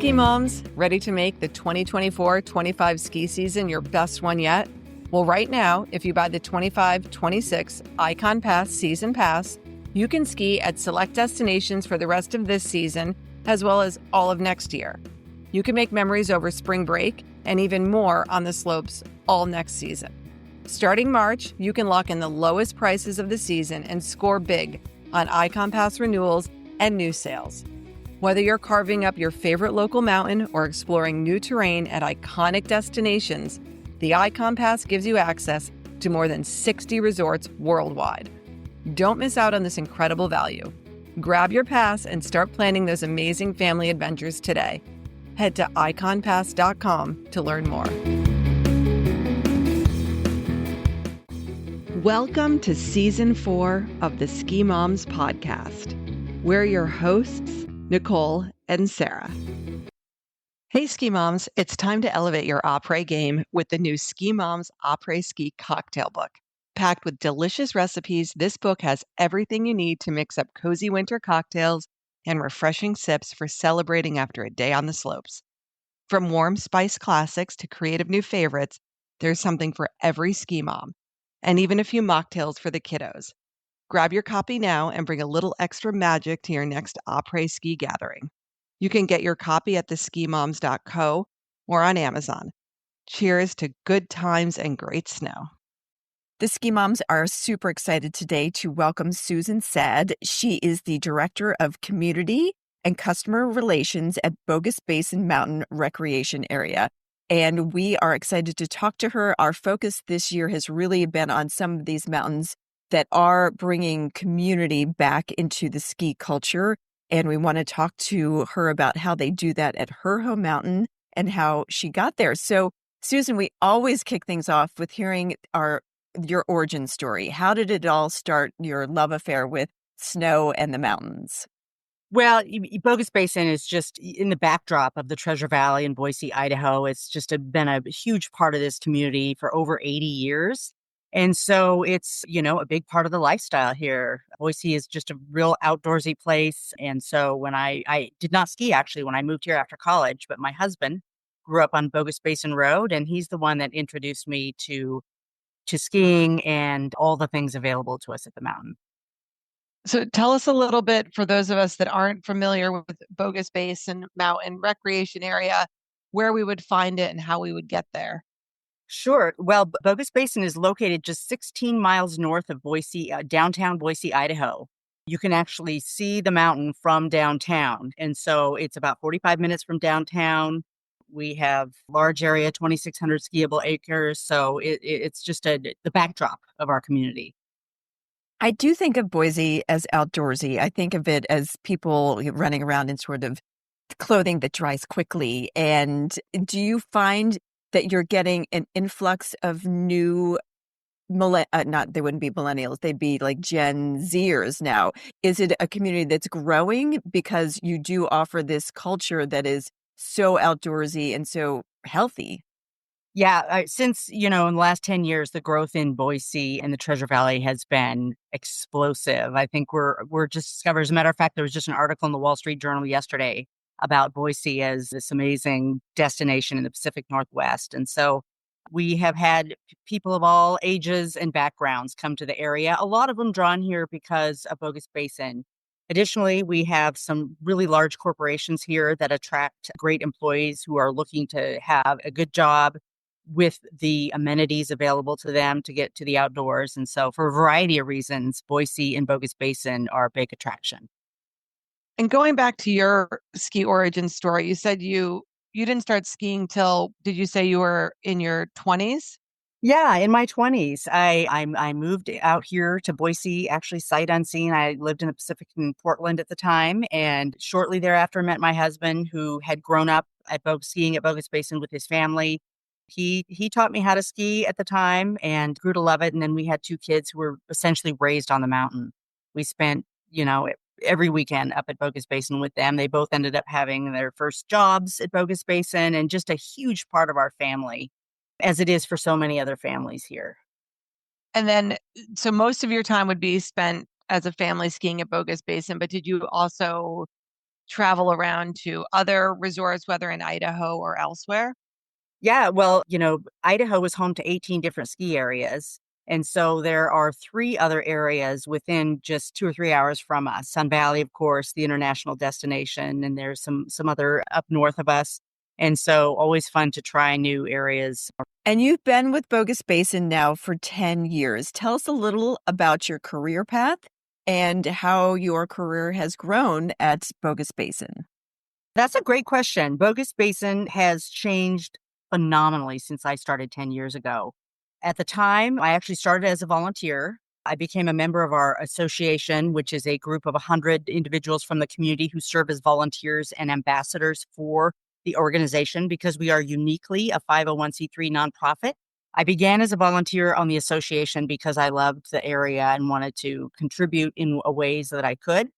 Ski moms, ready to make the 2024-25 ski season your best one yet? Well, right now, if you buy the 25-26 Icon Pass Season Pass, you can ski at select destinations for the rest of this season, as well as all of next year. You can make memories over spring break and even more on the slopes all next season. Starting March, you can lock in the lowest prices of the season and score big on Icon Pass renewals and new sales. Whether you're carving up your favorite local mountain or exploring new terrain at iconic destinations, the Icon Pass gives you access to more than 60 resorts worldwide. Don't miss out on this incredible value. Grab your pass and start planning those amazing family adventures today. Head to iconpass.com to learn more. Welcome to Season 4 of the Ski Moms Podcast. We're your hosts, Nicole and Sarah. Hey, Ski Moms, it's time to elevate your après game with the new Ski Moms Après Ski cocktail book. Packed with delicious recipes, this book has everything you need to mix up cozy winter cocktails and refreshing sips for celebrating after a day on the slopes. From warm spice classics to creative new favorites, there's something for every ski mom, and even a few mocktails for the kiddos. Grab your copy now and bring a little extra magic to your next après ski gathering. You can get your copy at theskimoms.co or on Amazon. Cheers to good times and great snow. The Ski Moms are super excited today to welcome Susan Saad. She is the Director of Community and Customer Relations at Bogus Basin Mountain Recreation Area. And we are excited to talk to her. Our focus this year has really been on some of these mountains that are bringing community back into the ski culture. And we want to talk to her about how they do that at her home mountain and how she got there. So, Susan, we always kick things off with hearing your origin story. How did it all start, your love affair with snow and the mountains? Well, Bogus Basin is just in the backdrop of the Treasure Valley in Boise, Idaho. It's just been a huge part of this community for over 80 years. And so it's, a big part of the lifestyle here. Boise is just a real outdoorsy place. And so when I did not ski actually when I moved here after college, but my husband grew up on Bogus Basin Road, and he's the one that introduced me to skiing and all the things available to us at the mountain. So tell us a little bit, for those of us that aren't familiar with Bogus Basin Mountain Recreation Area, where we would find it and how we would get there. Sure. Well, Bogus Basin is located just 16 miles north of Boise, downtown Boise, Idaho. You can actually see the mountain from downtown. And so it's about 45 minutes from downtown. We have large area, 2,600 skiable acres. So it's just the backdrop of our community. I do think of Boise as outdoorsy. I think of it as people running around in sort of clothing that dries quickly. And do you find that you're getting an influx of new, they wouldn't be millennials, they'd be like Gen Zers now. Is it a community that's growing because you do offer this culture that is so outdoorsy and so healthy? Yeah, since, in the last 10 years, the growth in Boise and the Treasure Valley has been explosive. I think we're just discovered. As a matter of fact, there was just an article in the Wall Street Journal yesterday about Boise as this amazing destination in the Pacific Northwest. And so we have had people of all ages and backgrounds come to the area, a lot of them drawn here because of Bogus Basin. Additionally, we have some really large corporations here that attract great employees who are looking to have a good job with the amenities available to them to get to the outdoors. And so for a variety of reasons, Boise and Bogus Basin are a big attraction. And going back to your ski origin story, you said you didn't start skiing till, did you say you were in your 20s? Yeah, in my 20s. I moved out here to Boise, actually sight unseen. I lived in the Pacific in Portland at the time. And shortly thereafter, I met my husband, who had grown up at skiing at Bogus Basin with his family. He taught me how to ski at the time and grew to love it. And then we had two kids who were essentially raised on the mountain. We spent, every weekend up at Bogus Basin with them. They both ended up having their first jobs at Bogus Basin, and just a huge part of our family, as it is for so many other families here. And then, so most of your time would be spent as a family skiing at Bogus Basin, but did you also travel around to other resorts, whether in Idaho or elsewhere? Yeah, well, Idaho is home to 18 different ski areas. And so there are 3 other areas within just 2 or 3 hours from us. Sun Valley, of course, the international destination, and there's some other up north of us. And so always fun to try new areas. And you've been with Bogus Basin now for 10 years. Tell us a little about your career path and how your career has grown at Bogus Basin. That's a great question. Bogus Basin has changed phenomenally since I started 10 years ago. At the time, I actually started as a volunteer. I became a member of our association, which is a group of 100 individuals from the community who serve as volunteers and ambassadors for the organization because we are uniquely a 501c3 nonprofit. I began as a volunteer on the association because I loved the area and wanted to contribute in ways that I could.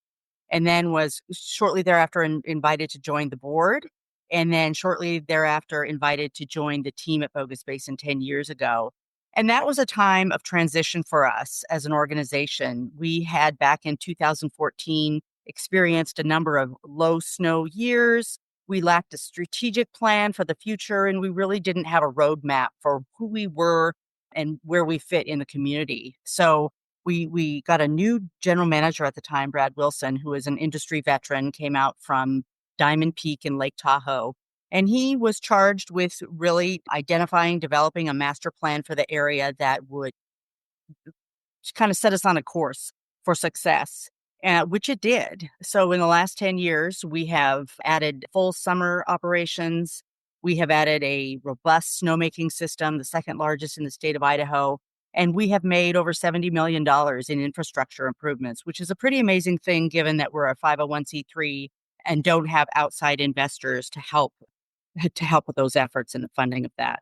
And then was shortly thereafter invited to join the board. And then shortly thereafter invited to join the team at Bogus Basin 10 years ago. And that was a time of transition for us as an organization. We had back in 2014 experienced a number of low snow years. We lacked a strategic plan for the future, and we really didn't have a roadmap for who we were and where we fit in the community. So we got a new general manager at the time, Brad Wilson, who is an industry veteran, came out from Diamond Peak in Lake Tahoe. And he was charged with really identifying, developing a master plan for the area that would kind of set us on a course for success, which it did. So in the last 10 years, we have added full summer operations. We have added a robust snowmaking system, the second largest in the state of Idaho. And we have made over $70 million in infrastructure improvements, which is a pretty amazing thing given that we're a 501c3 and don't have outside investors to help with those efforts and the funding of that.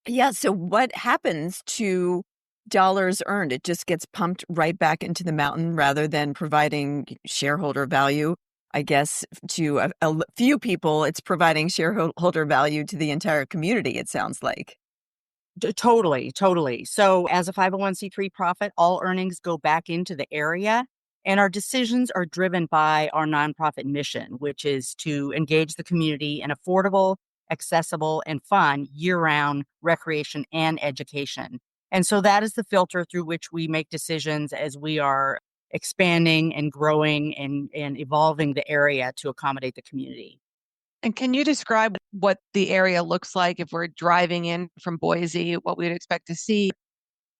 Yeah, so what happens to dollars earned? It just gets pumped right back into the mountain rather than providing shareholder value. I guess to a few people, it's providing shareholder value to the entire community, it sounds like. Totally. So as a 501c3 profit, all earnings go back into the area. And our decisions are driven by our nonprofit mission, which is to engage the community in affordable, accessible, and fun year-round recreation and education. And so that is the filter through which we make decisions as we are expanding and growing and evolving the area to accommodate the community. And can you describe what the area looks like if we're driving in from Boise, what we'd expect to see?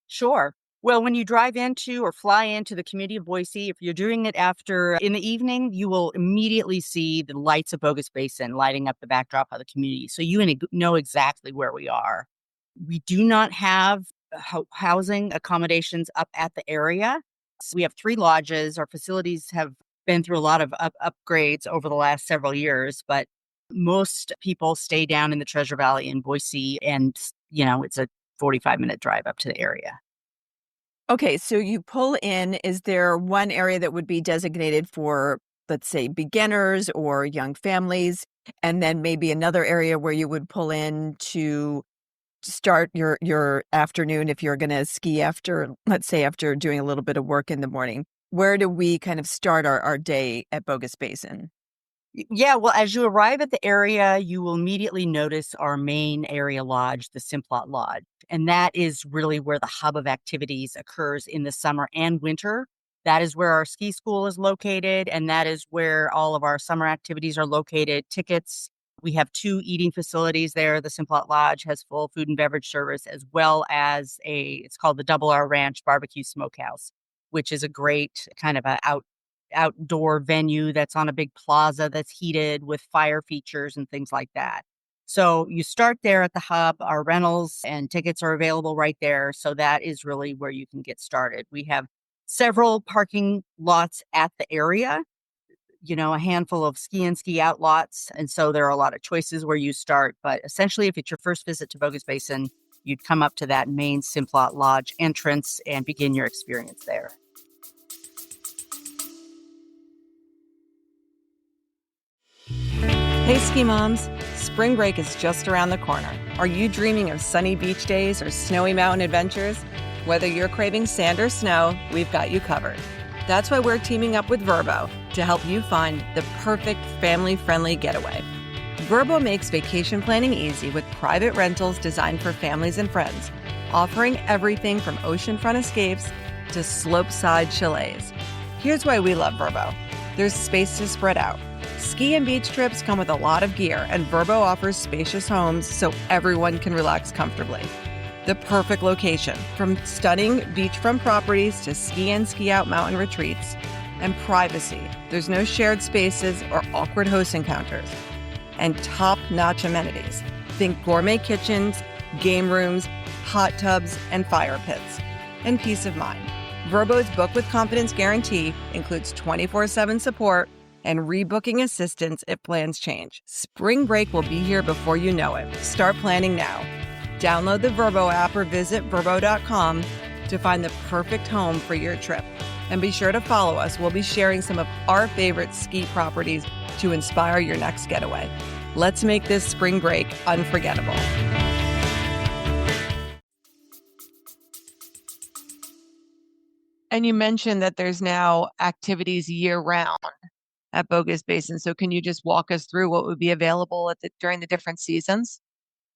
Sure. Well, when you drive into or fly into the community of Boise, if you're doing it in the evening, you will immediately see the lights of Bogus Basin lighting up the backdrop of the community. So you know exactly where we are. We do not have housing accommodations up at the area. So we have 3 lodges. Our facilities have been through a lot of upgrades over the last several years, but most people stay down in the Treasure Valley in Boise, and, it's a 45-minute drive up to the area. Okay, so you pull in. Is there one area that would be designated for, let's say, beginners or young families, and then maybe another area where you would pull in to start your afternoon if you're going to ski after doing a little bit of work in the morning? Where do we kind of start our day at Bogus Basin? Yeah, well, as you arrive at the area, you will immediately notice our main area lodge, the Simplot Lodge. And that is really where the hub of activities occurs in the summer and winter. That is where our ski school is located, and that is where all of our summer activities are located. Tickets, we have 2 eating facilities there. The Simplot Lodge has full food and beverage service, as well as it's called the Double R Ranch Barbecue Smokehouse, which is a great kind of outdoor venue that's on a big plaza that's heated with fire features and things like that. So you start there at the hub. Our rentals and tickets are available right there. So that is really where you can get started. We have several parking lots at the area, a handful of ski in, ski out lots. And so there are a lot of choices where you start. But essentially, if it's your first visit to Bogus Basin, you'd come up to that main Simplot Lodge entrance and begin your experience there. Hey, Ski Moms. Spring break is just around the corner. Are you dreaming of sunny beach days or snowy mountain adventures? Whether you're craving sand or snow, we've got you covered. That's why we're teaming up with Vrbo to help you find the perfect family-friendly getaway. Vrbo makes vacation planning easy with private rentals designed for families and friends, offering everything from oceanfront escapes to slopeside chalets. Here's why we love Vrbo. There's space to spread out. Ski and beach trips come with a lot of gear, and Vrbo offers spacious homes so everyone can relax comfortably. The perfect location, from stunning beachfront properties to ski in, ski out mountain retreats. And privacy. There's no shared spaces or awkward host encounters. And top-notch amenities. Think gourmet kitchens, game rooms, hot tubs, and fire pits. And peace of mind. Vrbo's Book with Confidence guarantee includes 24/7 support and rebooking assistance if plans change. Spring break will be here before you know it. Start planning now. Download the Vrbo app or visit Vrbo.com to find the perfect home for your trip. And be sure to follow us. We'll be sharing some of our favorite ski properties to inspire your next getaway. Let's make this spring break unforgettable. And you mentioned that there's now activities year-round at Bogus Basin. So can you just walk us through what would be available during the different seasons?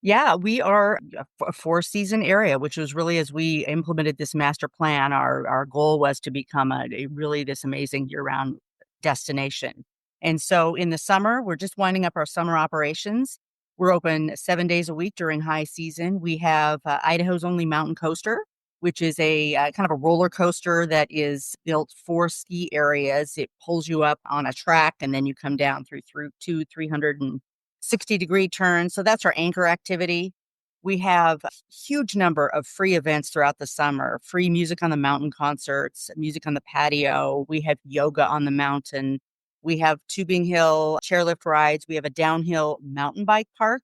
Yeah, we are a four-season area, which was really, as we implemented this master plan, our goal was to become a really this amazing year-round destination. And so in the summer, we're just winding up our summer operations. We're open 7 days a week during high season. We have Idaho's only mountain coaster, which is a kind of a roller coaster that is built for ski areas. It pulls you up on a track, and then you come down through 360-degree turns. So that's our anchor activity. We have a huge number of free events throughout the summer, free music on the mountain concerts, music on the patio. We have yoga on the mountain. We have tubing hill chairlift rides. We have a downhill mountain bike park.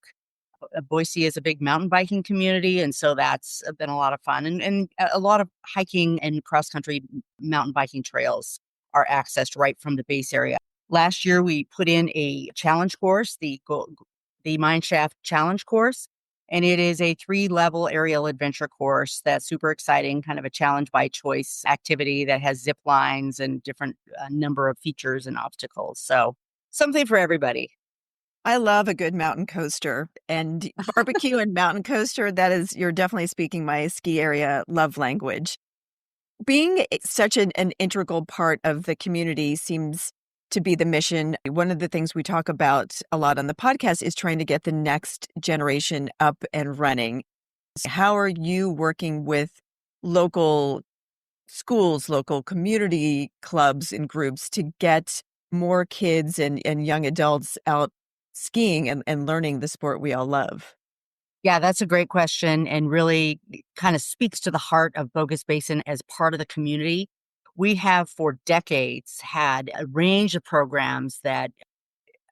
Boise is a big mountain biking community, and so that's been a lot of fun. And a lot of hiking and cross-country mountain biking trails are accessed right from the base area. Last year, we put in a challenge course, the Mineshaft Challenge course, and it is a 3-level aerial adventure course that's super exciting, kind of a challenge by choice activity that has zip lines and different number of features and obstacles. So something for everybody. I love a good mountain coaster, and barbecue and mountain coaster. You're definitely speaking my ski area love language. Being such an integral part of the community seems to be the mission. One of the things we talk about a lot on the podcast is trying to get the next generation up and running. How are you working with local schools, local community clubs and groups to get more kids and young adults out skiing and learning the sport we all love? Yeah, that's a great question, and really kind of speaks to the heart of Bogus Basin as part of the community. We have for decades had a range of programs that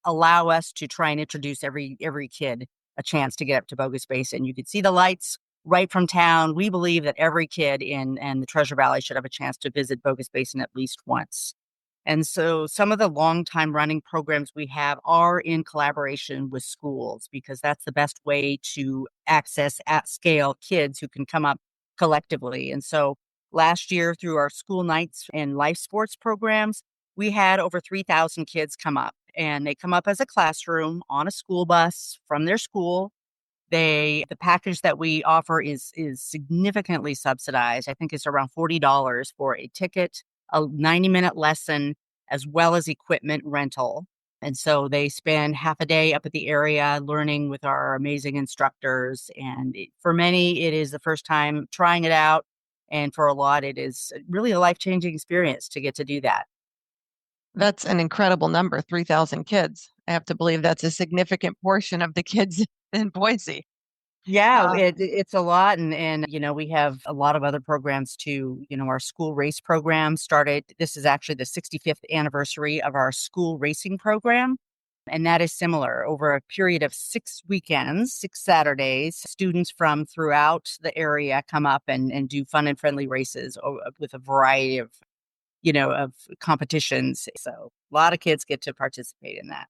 allow us to try and introduce every kid a chance to get up to Bogus Basin. You could see the lights right from town. We believe that every kid in the Treasure Valley should have a chance to visit Bogus Basin at least once. And so some of the long time running programs we have are in collaboration with schools, because that's the best way to access at scale kids who can come up collectively. And so last year, through our school nights and life sports programs, we had over 3,000 kids come up, and they come up as a classroom on a school bus from their school. The package that we offer is significantly subsidized. I think it's around $40 for a ticket, a 90-minute lesson, as well as equipment rental. And so they spend half a day up at the area learning with our amazing instructors. And for many, it is the first time trying it out. And for a lot, it is really a life-changing experience to get to do that. That's an incredible number, 3,000 kids. I have to believe that's a significant portion of the kids in Boise. Yeah, it's a lot. And, we have a lot of other programs too. Our school race program started. This is actually the 65th anniversary of our school racing program. And that is similar. Over a period of 6 weekends, 6 Saturdays, students from throughout the area come up and do fun and friendly races with a variety of competitions. So a lot of kids get to participate in that.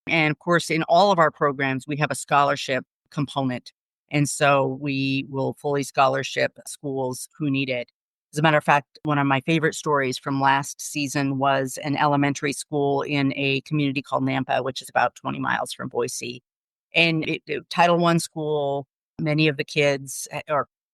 And of course, in all of our programs, we have a scholarship component. And so we will fully scholarship schools who need it. As a matter of fact, one of my favorite stories from last season was an elementary school in a community called Nampa, which is about 20 miles from Boise. And Title I school, many of the kids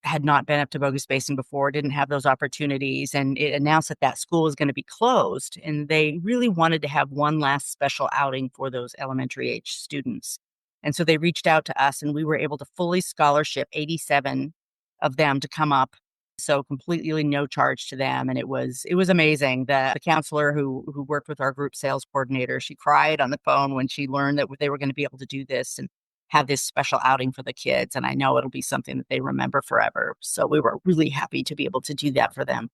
had not been up to Bogus Basin before, didn't have those opportunities. And it announced that that school was going to be closed. And they really wanted to have one last special outing for those elementary age students. And so they reached out to us, and we were able to fully scholarship 87 of them to come up. So completely no charge to them. And it was amazing. The counselor who worked with our group sales coordinator, she cried on the phone when she learned that they were going to be able to do this and have this special outing for the kids. And I know it'll be something that they remember forever. So we were really happy to be able to do that for them.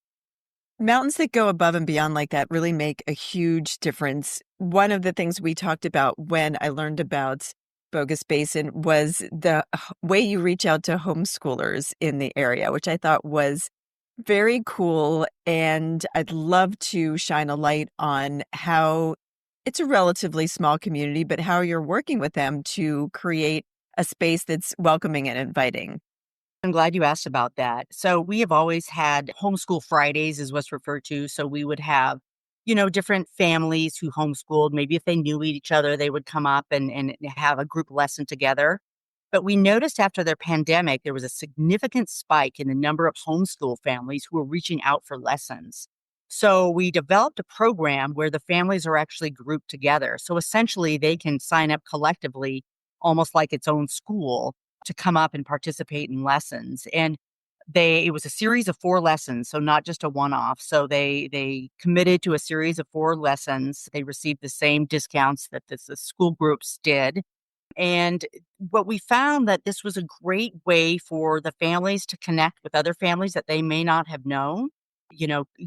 Mountains that go above and beyond like that really make a huge difference. One of the things we talked about when I learned about Bogus Basin was the way you reach out to homeschoolers in the area, which I thought was very cool. And I'd love to shine a light on how it's a relatively small community, but how you're working with them to create a space that's welcoming and inviting. I'm glad you asked about that. So we have always had homeschool Fridays is what's referred to. So we would have, different families who homeschooled. Maybe if they knew each other, they would come up and have a group lesson together. But we noticed after the pandemic, there was a significant spike in the number of homeschool families who were reaching out for lessons. So we developed a program where the families are actually grouped together. So essentially, they can sign up collectively, almost like its own school, to come up and participate in lessons. And it was a series of 4 lessons, so not just a one-off. So they committed to a series of 4 lessons. They received the same discounts that the school groups did. And what we found that this was a great way for the families to connect with other families that they may not have known.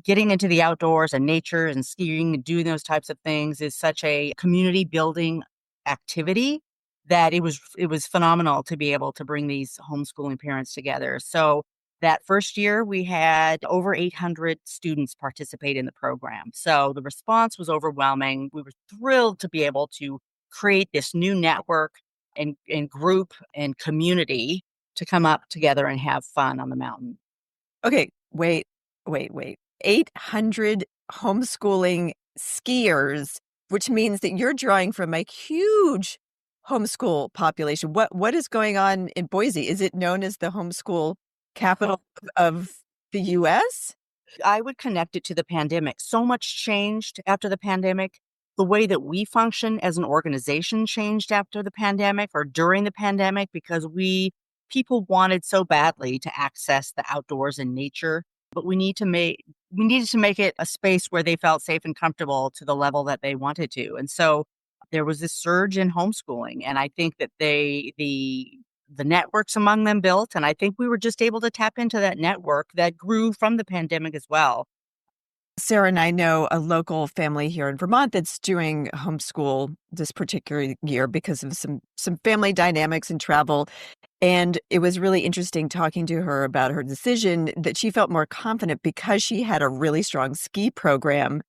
Getting into the outdoors and nature and skiing and doing those types of things is such a community building activity that it was phenomenal to be able to bring these homeschooling parents together. So that first year, we had over 800 students participate in the program. So the response was overwhelming. We were thrilled to be able to create this new network and group and community to come up together and have fun on the mountain. Okay, wait. 800 homeschooling skiers, which means that you're drawing from a huge homeschool population. What is going on in Boise? Is it known as the homeschool capital of the U.S.? I would connect it to the pandemic. So much changed after the pandemic. The way that we function as an organization changed after the pandemic or during the pandemic because people wanted so badly to access the outdoors and nature, but we needed to make it a space where they felt safe and comfortable to the level that they wanted to. And so there was this surge in homeschooling, and I think that the networks among them built, and I think we were just able to tap into that network that grew from the pandemic as well. Sarah and I know a local family here in Vermont that's doing homeschool this particular year because of some family dynamics and travel. And it was really interesting talking to her about her decision that she felt more confident because she had a really strong ski program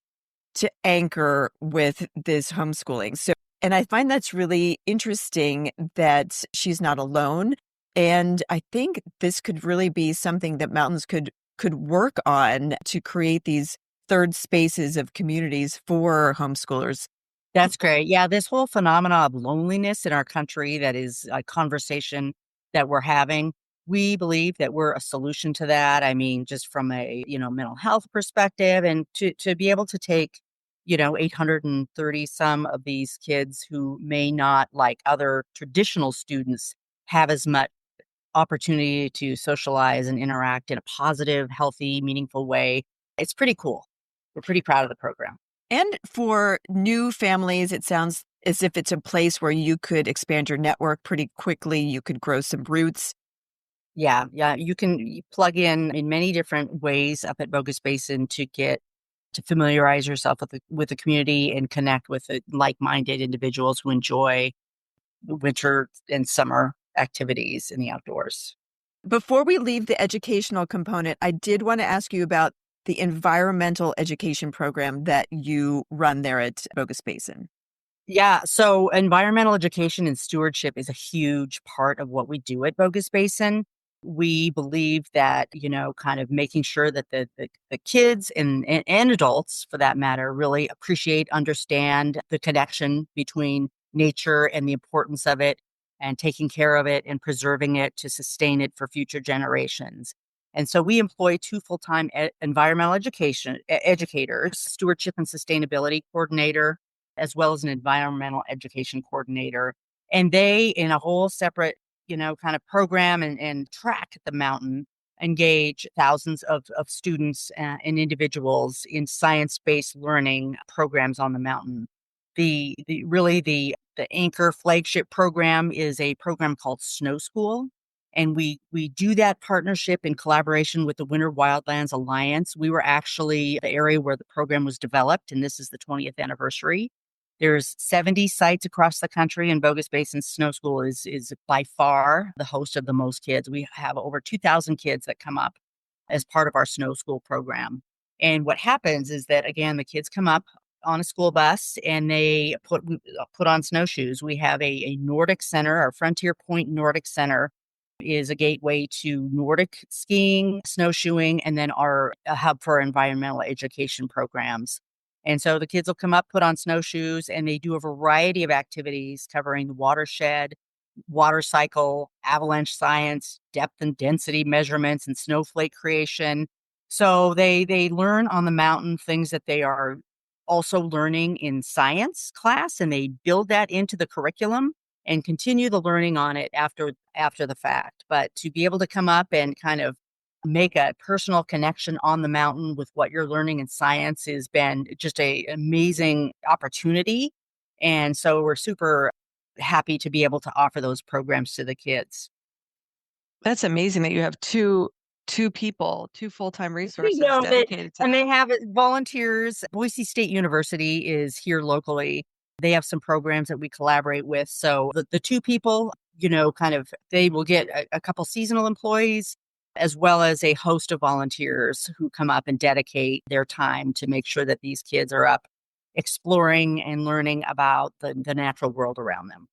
to anchor with this homeschooling. So, and I find that's really interesting that she's not alone. And I think this could really be something that mountains could work on to create these third spaces of communities for homeschoolers. That's great. Yeah, this whole phenomena of loneliness in our country that is a conversation that we're having, we believe that we're a solution to that. I mean, just from a, mental health perspective and to be able to take, 830 some of these kids who may not, like other traditional students, have as much opportunity to socialize and interact in a positive, healthy, meaningful way. It's pretty cool. We're pretty proud of the program. And for new families, it sounds as if it's a place where you could expand your network pretty quickly. You could grow some roots. Yeah. You can plug in many different ways up at Bogus Basin to familiarize yourself with the community and connect with like-minded individuals who enjoy winter and summer activities in the outdoors. Before we leave the educational component, I did want to ask you about the environmental education program that you run there at Bogus Basin. Yeah, so environmental education and stewardship is a huge part of what we do at Bogus Basin. we believe that, kind of making sure that the kids and adults, for that matter, really appreciate, understand the connection between nature and the importance of it and taking care of it and preserving it to sustain it for future generations. And so we employ two full-time environmental educators, stewardship and sustainability coordinator, as well as an environmental education coordinator. And they, in a whole separate, kind of program and track at the mountain, engage thousands of students and individuals in science-based learning programs on the mountain. The anchor flagship program is a program called Snow School. And we do that partnership in collaboration with the Winter Wildlands Alliance. We were actually the area where the program was developed, and this is the 20th anniversary. There's 70 sites across the country, and Bogus Basin Snow School is by far the host of the most kids. We have over 2,000 kids that come up as part of our Snow School program. And what happens is that, again, the kids come up on a school bus and they put on snowshoes. We have a Nordic Center, our Frontier Point Nordic Center is a gateway to Nordic skiing, snowshoeing, and then a hub for environmental education programs. And so the kids will come up, put on snowshoes, and they do a variety of activities covering the watershed, water cycle, avalanche science, depth and density measurements, and snowflake creation. So they learn on the mountain things that they are also learning in science class, and they build that into the curriculum and continue the learning on it after the fact. But to be able to come up and kind of make a personal connection on the mountain with what you're learning in science has been just an amazing opportunity. And so we're super happy to be able to offer those programs to the kids. That's amazing that you have two full-time resources dedicated to and they have volunteers. Boise State University is here locally. They have some programs that we collaborate with. So the two people, they will get a couple seasonal employees as well as a host of volunteers who come up and dedicate their time to make sure that these kids are up exploring and learning about the natural world around them.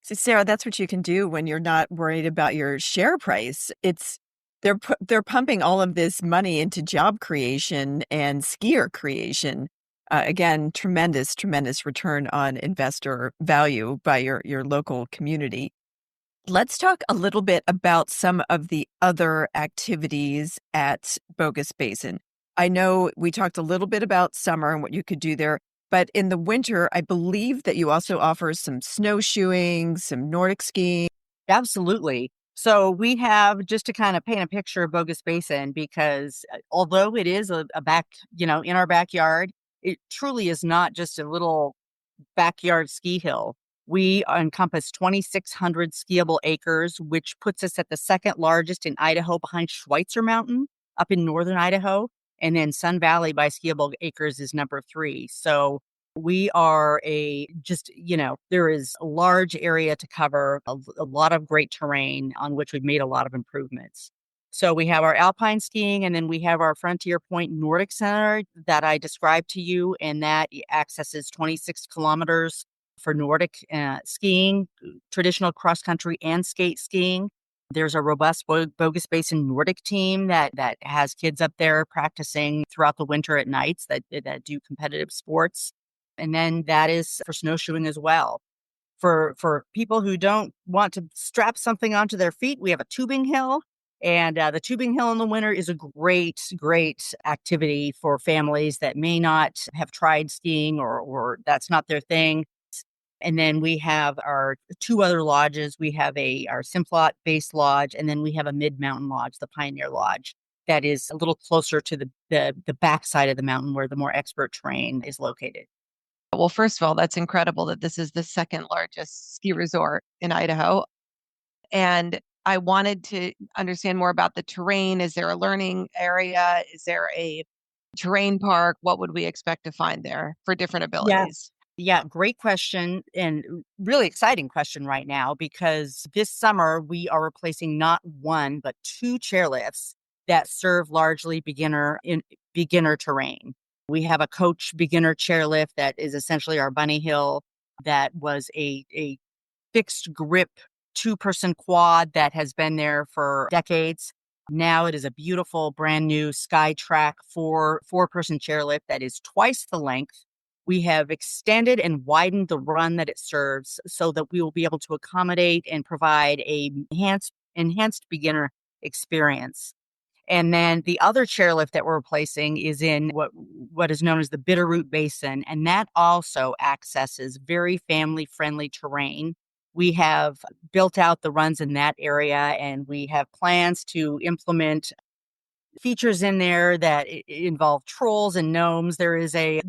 So Sarah, that's what you can do when you're not worried about your share price. They're pumping all of this money into job creation and skier creation. Again, tremendous return on investor value by your local community. Let's talk a little bit about some of the other activities at Bogus Basin. I know we talked a little bit about summer and what you could do there, but in the winter, I believe that you also offer some snowshoeing, some Nordic skiing. Absolutely. So we have, just to kind of paint a picture of Bogus Basin, because although it is a back, in our backyard, it truly is not just a little backyard ski hill. We encompass 2,600 skiable acres, which puts us at the second largest in Idaho behind Schweitzer Mountain up in northern Idaho. And then Sun Valley by skiable acres is number 3. So we are there is a large area to cover, a lot of great terrain on which we've made a lot of improvements. So we have our alpine skiing, and then we have our Frontier Point Nordic Center that I described to you, and that accesses 26 kilometers for Nordic skiing, traditional cross-country and skate skiing. There's a robust Bogus Basin Nordic team that has kids up there practicing throughout the winter at nights that do competitive sports. And then that is for snowshoeing as well. For people who don't want to strap something onto their feet, we have a tubing hill. And the tubing hill in the winter is a great activity for families that may not have tried skiing or that's not their thing. And then we have our 2 other lodges. We have our Simplot Base Lodge, and then we have a Mid-Mountain Lodge, the Pioneer Lodge, that is a little closer to the backside of the mountain where the more expert terrain is located. Well, first of all, that's incredible that this is the second largest ski resort in Idaho. And I wanted to understand more about the terrain. Is there a learning area? Is there a terrain park? What would we expect to find there for different abilities? Yeah, great question, and really exciting question right now, because this summer we are replacing not one, but 2 chairlifts that serve largely beginner terrain. We have a coach beginner chairlift that is essentially our bunny hill that was a fixed grip two-person quad that has been there for decades. Now it is a beautiful, brand new SkyTrack four-person chairlift that is twice the length. We have extended and widened the run that it serves so that we will be able to accommodate and provide a enhanced beginner experience. And then the other chairlift that we're replacing is in what is known as the Bitterroot Basin, and that also accesses very family-friendly terrain. We have built out the runs in that area, and we have plans to implement features in there that involve trolls and gnomes. There's a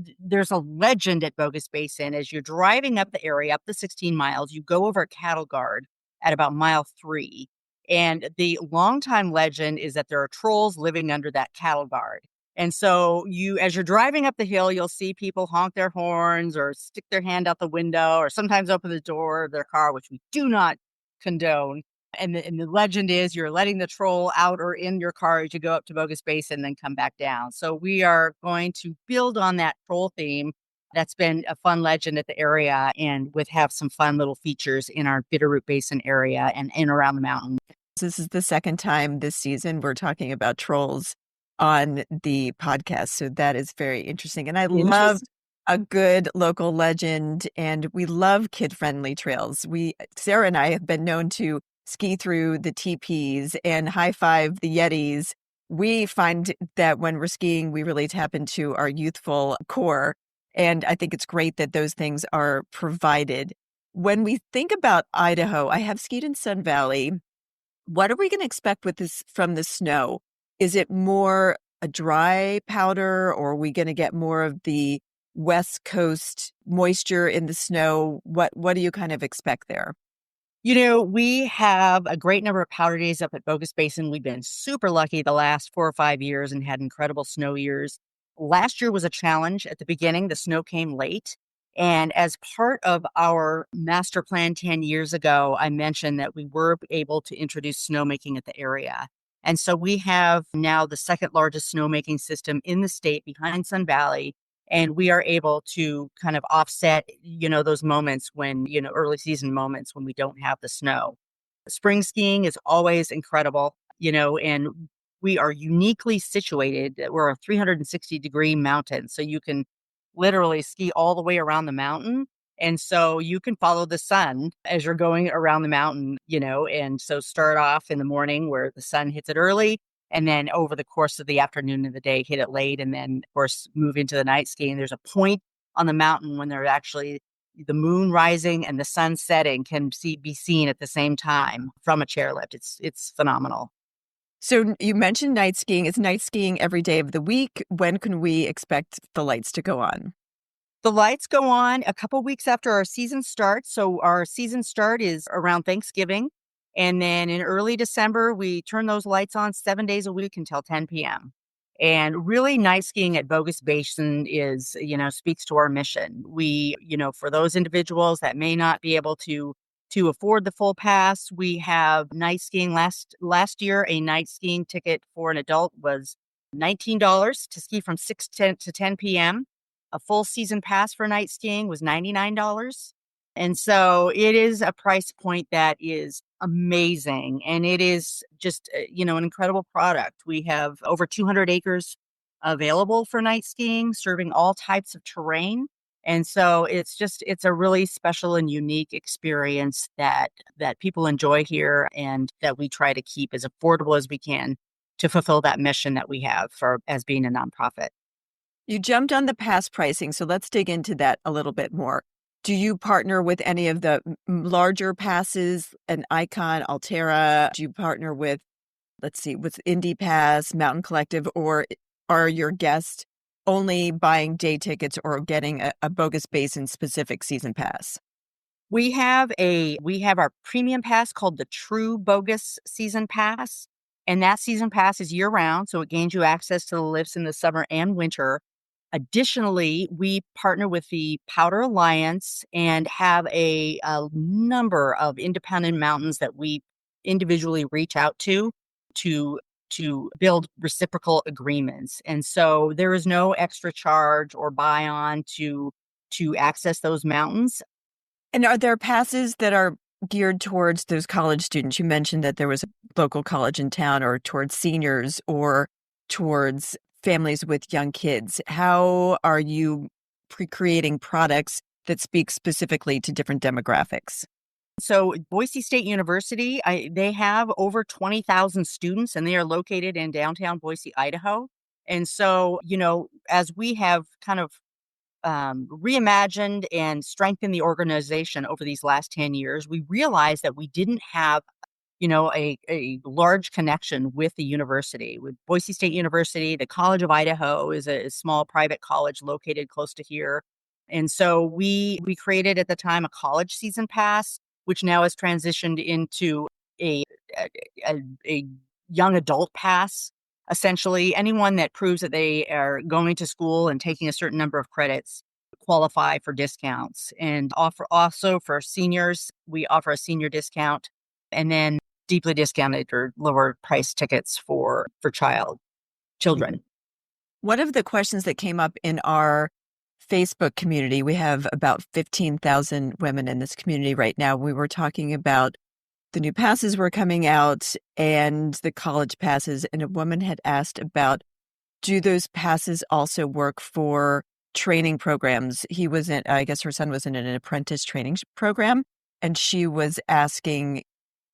legend at Bogus Basin. As you're driving up the area, up the 16 miles, you go over a cattle guard at about mile 3. And the longtime legend is that there are trolls living under that cattle guard. And so as you're driving up the hill, you'll see people honk their horns or stick their hand out the window or sometimes open the door of their car, which we do not condone. And the legend is you're letting the troll out or in your car as you go up to Bogus Basin and then come back down. So we are going to build on that troll theme. That's been a fun legend at the area, and have some fun little features in our Bitterroot Basin area and in around the mountain. This is the second time this season we're talking about trolls on the podcast. So that is very interesting. And I love a good local legend, and we love kid-friendly trails. Sarah and I have been known to ski through the teepees and high-five the Yetis. We find that when we're skiing, we really tap into our youthful core. And I think it's great that those things are provided. When we think about Idaho, I have skied in Sun Valley. What are we going to expect with this from the snow? Is it more a dry powder, or are we going to get more of the West Coast moisture in the snow? What do you kind of expect there? We have a great number of powder days up at Bogus Basin. We've been super lucky the last 4 or 5 years and had incredible snow years. Last year was a challenge at the beginning. The snow came late. And as part of our master plan 10 years ago, I mentioned that we were able to introduce snowmaking at the area. And so we have now the second largest snowmaking system in the state behind Sun Valley. And we are able to kind of offset, those moments when, early season moments when we don't have the snow. Spring skiing is always incredible, and we are uniquely situated. We're a 360-degree mountain, so you can literally ski all the way around the mountain. And so you can follow the sun as you're going around the mountain, and so start off in the morning where the sun hits it early, and then over the course of the afternoon and the day, hit it late, and then, of course, move into the night skiing. There's a point on the mountain when there's actually the moon rising and the sun setting can be seen at the same time from a chairlift. It's phenomenal. So you mentioned night skiing. Is night skiing every day of the week? When can we expect the lights to go on? The lights go on a couple weeks after our season starts. So our season start is around Thanksgiving. And then in early December, we turn those lights on 7 days a week until 10 p.m. And really, night skiing at Bogus Basin is, speaks to our mission. We, for those individuals that may not be able to afford the full pass, we have night skiing. Last year, a night skiing ticket for an adult was $19 to ski from 6 to 10 p.m. A full season pass for night skiing was $99. And so it is a price point that is amazing. And it is just, an incredible product. We have over 200 acres available for night skiing, serving all types of terrain. And so it's a really special and unique experience that people enjoy here, and that we try to keep as affordable as we can to fulfill that mission that we have as being a nonprofit. You jumped on the pass pricing, so let's dig into that a little bit more. Do you partner with any of the larger passes, an Icon, Altera? Do you partner with, with Indie Pass, Mountain Collective, or are your guests only buying day tickets or getting a Bogus Basin specific season pass? We have our premium pass called the True Bogus Season Pass, and that season pass is year round, so it gains you access to the lifts in the summer and winter. Additionally, we partner with the Powder Alliance and have a number of independent mountains that we individually reach out to build reciprocal agreements. And so there is no extra charge or buy-on to access those mountains. And are there passes that are geared towards those college students? You mentioned that there was a local college in town, or towards seniors, or towards families with young kids. How are you creating products that speak specifically to different demographics? So Boise State University, they have over 20,000 students, and they are located in downtown Boise, Idaho. And so, as we have kind of reimagined and strengthened the organization over these last 10 years, we realized that we didn't have a large connection with the university. With Boise State University, the College of Idaho is a small private college located close to here. And so we created at the time a college season pass, which now has transitioned into a, a young adult pass. Essentially, anyone that proves that they are going to school and taking a certain number of credits qualify for discounts. And also for seniors, we offer a senior discount, and then deeply discounted or lower price tickets for children. One of the questions that came up in our Facebook community, we have about 15,000 women in this community right now. We were talking about the new passes were coming out and the college passes, and a woman had asked about, do those passes also work for training programs? He was in, I guess her son was in an apprentice training program, and she was asking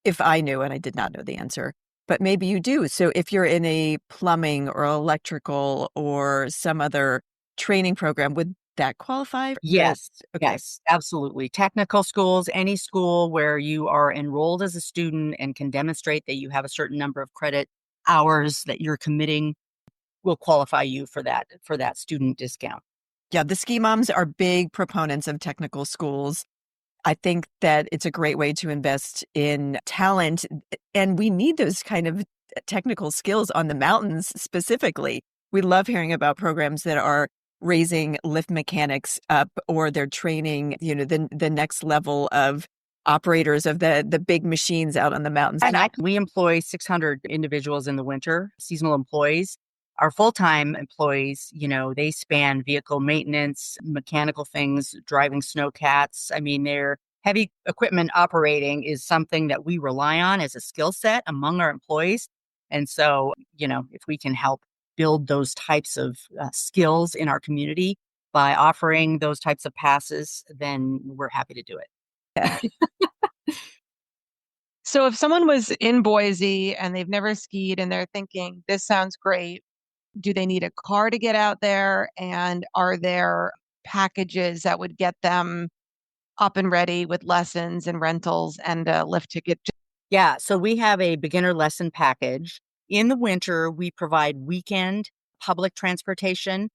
if I knew, and I did not know the answer, but maybe you do. So if you're in a plumbing or electrical or some other training program, would that qualify? Yes. Okay. Yes, absolutely. Technical schools, any school where you are enrolled as a student and can demonstrate that you have a certain number of credit hours that you're committing will qualify you for that student discount. Yeah, the ski moms are big proponents of technical schools. I think that it's a great way to invest in talent, and we need those kind of technical skills on the mountains specifically. We love hearing about programs that are raising lift mechanics up, or they're training, the next level of operators of the big machines out on the mountains. And we employ 600 individuals in the winter, seasonal employees. Our full-time employees, they span vehicle maintenance, mechanical things, driving snowcats. I mean, their heavy equipment operating is something that we rely on as a skill set among our employees. And so, if we can help build those types of skills in our community by offering those types of passes, then we're happy to do it. Yeah. So if someone was in Boise and they've never skied and they're thinking, this sounds great, do they need a car to get out there? And are there packages that would get them up and ready with lessons and rentals and a lift ticket? Yeah, so we have a beginner lesson package. In the winter, we provide weekend public transportation.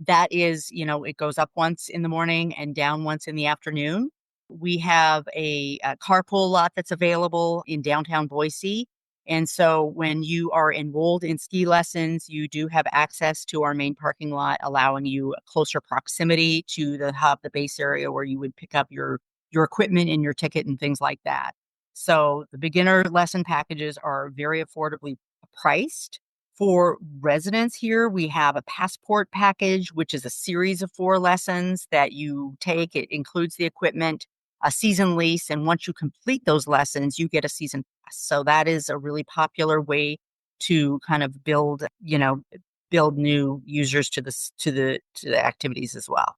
That is, it goes up once in the morning and down once in the afternoon. We have a carpool lot that's available in downtown Boise. And so when you are enrolled in ski lessons, you do have access to our main parking lot, allowing you a closer proximity to the hub, the base area where you would pick up your equipment and your ticket and things like that. So the beginner lesson packages are very affordably priced. For residents here, we have a passport package, which is a series of 4 lessons that you take. It includes the equipment, a season lease, and once you complete those lessons, you get a season pass. So that is a really popular way to kind of build new users to the activities as well.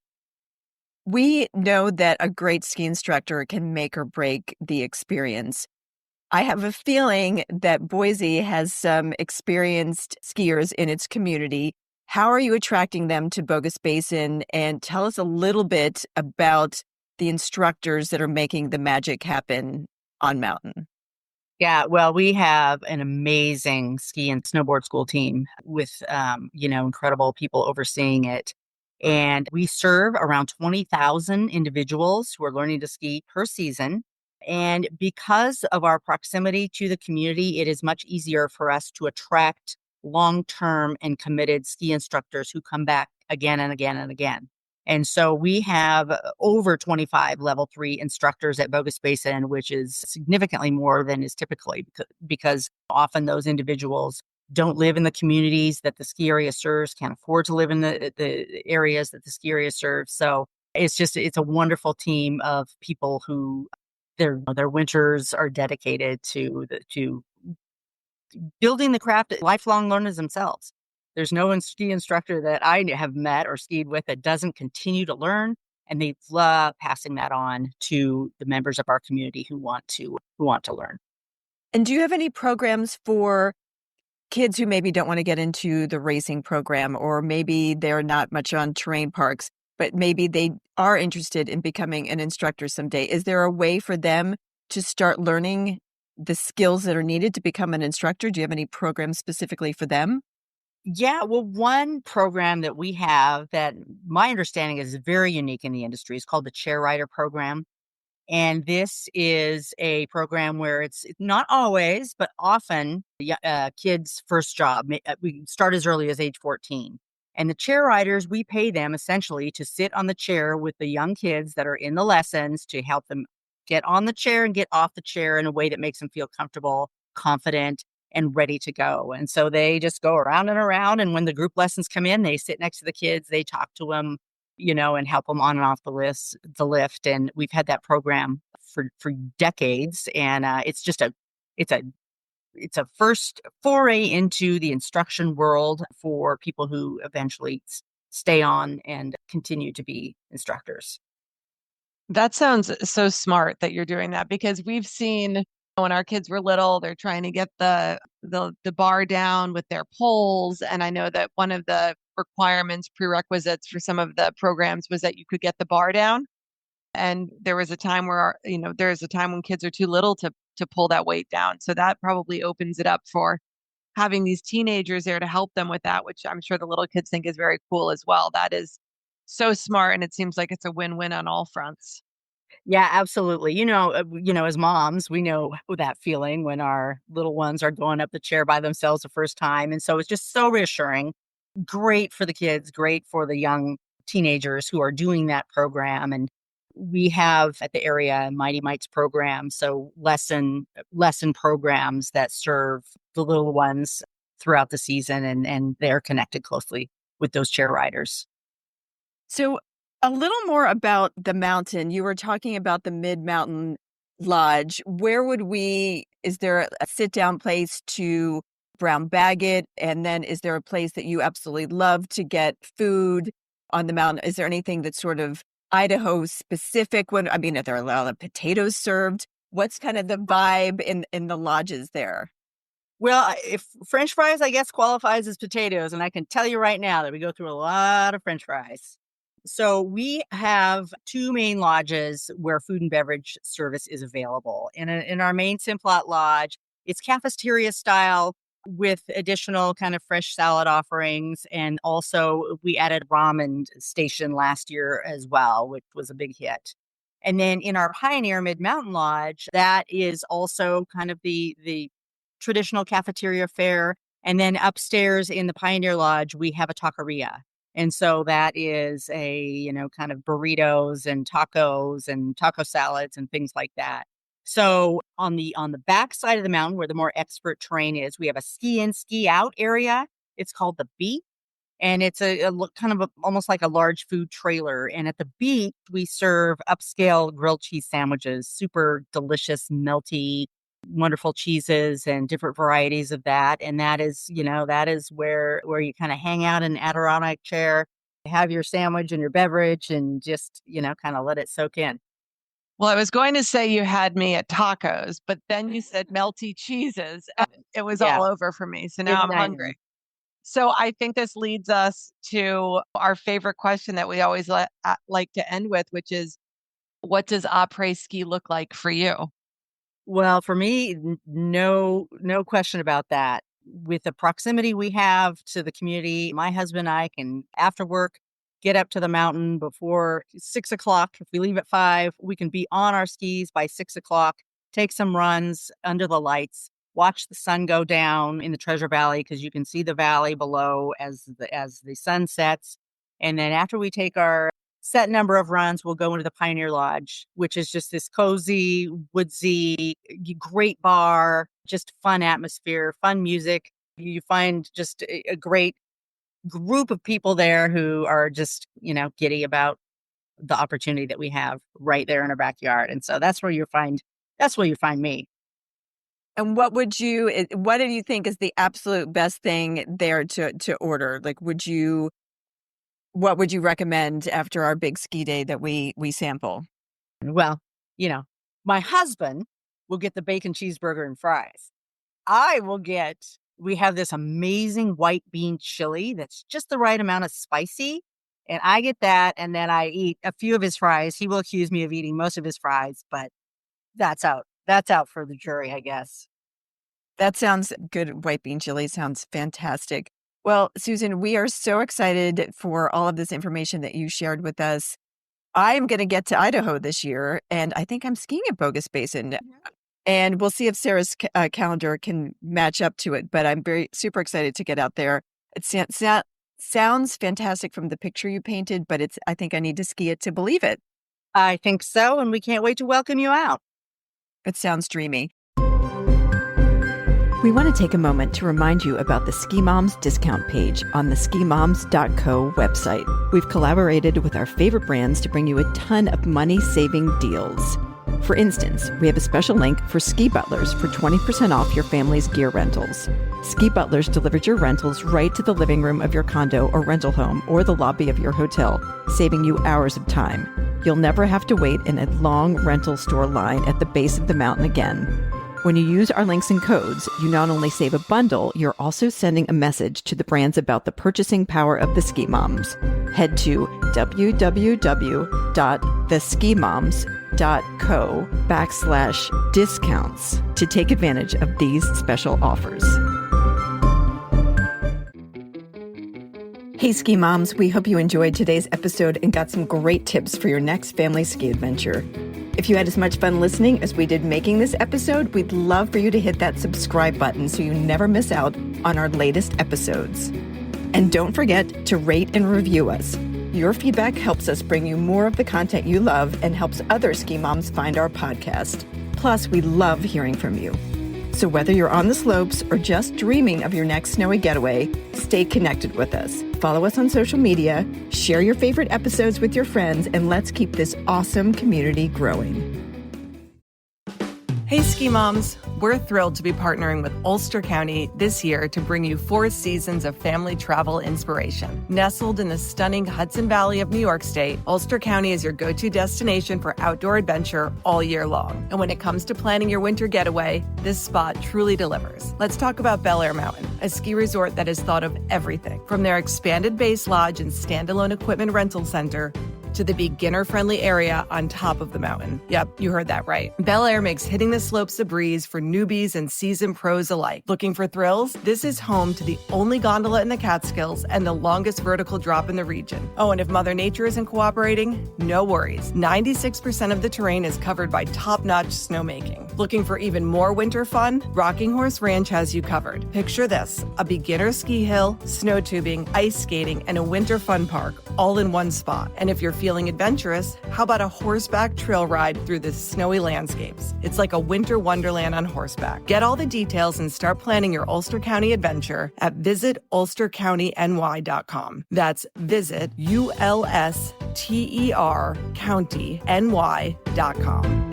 We know that a great ski instructor can make or break the experience. I have a feeling that Boise has some experienced skiers in its community. How are you attracting them to Bogus Basin? And tell us a little bit about the instructors that are making the magic happen on mountain. Yeah, well, we have an amazing ski and snowboard school team with, incredible people overseeing it. And we serve around 20,000 individuals who are learning to ski per season. And because of our proximity to the community, it is much easier for us to attract long-term and committed ski instructors who come back again and again and again. And so we have over 25 level 3 instructors at Bogus Basin, which is significantly more than is typically, because often those individuals don't live in the communities that the ski area serves, can't afford to live in the areas that the ski area serves. So it's a wonderful team of people who Their winters are dedicated to building the craft, lifelong learners themselves. There's no ski instructor that I have met or skied with that doesn't continue to learn, and they love passing that on to the members of our community who want to learn. And do you have any programs for kids who maybe don't want to get into the racing program, or maybe they're not much on terrain parks, but maybe they are interested in becoming an instructor someday? Is there a way for them to start learning the skills that are needed to become an instructor? Do you have any programs specifically for them? Yeah, well, one program that we have that my understanding is very unique in the industry is called the Chair Rider Program. And this is a program where it's not always, but often kids' first job. We start as early as age 14. And the chair riders, we pay them essentially to sit on the chair with the young kids that are in the lessons to help them get on the chair and get off the chair in a way that makes them feel comfortable, confident, and ready to go. And so they just go around and around. And when the group lessons come in, they sit next to the kids, they talk to them, and help them on and off the lift. And we've had that program for decades. And it's a it's a first foray into the instruction world for people who eventually stay on and continue to be instructors. That sounds so smart that you're doing that, because we've seen when our kids were little, they're trying to get the bar down with their poles. And I know that one of the prerequisites for some of the programs was that you could get the bar down. And there was a time where, there's a time when kids are too little to pull that weight down. So that probably opens it up for having these teenagers there to help them with that, which I'm sure the little kids think is very cool as well. That is so smart. And it seems like it's a win-win on all fronts. Yeah, absolutely. As moms, we know that feeling when our little ones are going up the chair by themselves the first time. And so it's just so reassuring. Great for the kids, great for the young teenagers who are doing that program. And we have at the area Mighty Mites program, so lesson programs that serve the little ones throughout the season, and they're connected closely with those chair riders. So, a little more about the mountain. You were talking about the Mid-Mountain Lodge. Is there a sit-down place to brown bag it? And then is there a place that you absolutely love to get food on the mountain? Is there anything that's sort of Idaho specific? Are there a lot of potatoes served? What's kind of the vibe in the lodges there? Well, if French fries, I guess, qualifies as potatoes, and I can tell you right now that we go through a lot of French fries. So we have two main lodges where food and beverage service is available. In our main Simplot Lodge, it's cafeteria style with additional kind of fresh salad offerings. And also we added ramen station last year as well, which was a big hit. And then in our Pioneer Mid-Mountain Lodge, that is also kind of the traditional cafeteria fare. And then upstairs in the Pioneer Lodge, we have a taqueria. And so that is kind of burritos and tacos and taco salads and things like that. So on the back side of the mountain where the more expert terrain is, we have a ski in, ski out area. It's called the Beat. And it's a kind of almost like a large food trailer. And at the Beat, we serve upscale grilled cheese sandwiches, super delicious, melty, wonderful cheeses and different varieties of that. And that is where you kind of hang out in an Adirondack chair, have your sandwich and your beverage and just, kind of let it soak in. Well, I was going to say you had me at tacos, but then you said melty cheeses, and it was Yeah. all over for me. So now I'm hungry. So I think this leads us to our favorite question that we always like to end with, which is, what does après ski look like for you? Well, for me, no question about that. With the proximity we have to the community, my husband and I can, after work, get up to the mountain before 6:00. If we leave at 5, we can be on our skis by 6:00, take some runs under the lights, watch the sun go down in the Treasure Valley because you can see the valley below as the sun sets. And then after we take our set number of runs, we'll go into the Pioneer Lodge, which is just this cozy, woodsy, great bar, just fun atmosphere, fun music. You find just a great group of people there who are just, giddy about the opportunity that we have right there in our backyard. And so that's where you find me. And what do you think is the absolute best thing there to order? Like, what would you recommend after our big ski day that we sample? Well, my husband will get the bacon cheeseburger and fries. We have this amazing white bean chili that's just the right amount of spicy. And I get that. And then I eat a few of his fries. He will accuse me of eating most of his fries, but that's out. That's out for the jury, I guess. That sounds good. White bean chili sounds fantastic. Well, Susan, we are so excited for all of this information that you shared with us. I am going to get to Idaho this year, and I think I'm skiing at Bogus Basin. And we'll see if Sarah's calendar can match up to it. But I'm super excited to get out there. It sounds fantastic from the picture you painted, but I think I need to ski it to believe it. I think so, and we can't wait to welcome you out. It sounds dreamy. We want to take a moment to remind you about the Ski Moms discount page on the skimoms.co website. We've collaborated with our favorite brands to bring you a ton of money-saving deals. For instance, we have a special link for Ski Butlers for 20% off your family's gear rentals. Ski Butlers delivers your rentals right to the living room of your condo or rental home or the lobby of your hotel, saving you hours of time. You'll never have to wait in a long rental store line at the base of the mountain again. When you use our links and codes, you not only save a bundle, you're also sending a message to the brands about the purchasing power of the Ski Moms. Head to www.theskimoms.co/discounts to take advantage of these special offers. Hey, Ski Moms, we hope you enjoyed today's episode and got some great tips for your next family ski adventure. If you had as much fun listening as we did making this episode, we'd love for you to hit that subscribe button so you never miss out on our latest episodes. And don't forget to rate and review us. Your feedback helps us bring you more of the content you love and helps other ski moms find our podcast. Plus, we love hearing from you. So whether you're on the slopes or just dreaming of your next snowy getaway, stay connected with us. Follow us on social media, share your favorite episodes with your friends, and let's keep this awesome community growing. Hey, Ski Moms! We're thrilled to be partnering with Ulster County this year to bring you 4 seasons of family travel inspiration. Nestled in the stunning Hudson Valley of New York State, Ulster County is your go-to destination for outdoor adventure all year long. And when it comes to planning your winter getaway, this spot truly delivers. Let's talk about Bel Air Mountain, a ski resort that has thought of everything, from their expanded base lodge and standalone equipment rental center to the beginner-friendly area on top of the mountain. Yep, you heard that right. Bel Air makes hitting the slopes a breeze for newbies and seasoned pros alike. Looking for thrills? This is home to the only gondola in the Catskills and the longest vertical drop in the region. Oh, and if Mother Nature isn't cooperating, no worries. 96% of the terrain is covered by top-notch snowmaking. Looking for even more winter fun? Rocking Horse Ranch has you covered. Picture this, a beginner ski hill, snow tubing, ice skating, and a winter fun park all in one spot. And if you're feeling adventurous, how about a horseback trail ride through the snowy landscapes? It's like a winter wonderland on horseback. Get all the details and start planning your Ulster County adventure at visitulstercountyny.com. That's visit ULSTER County NY.com.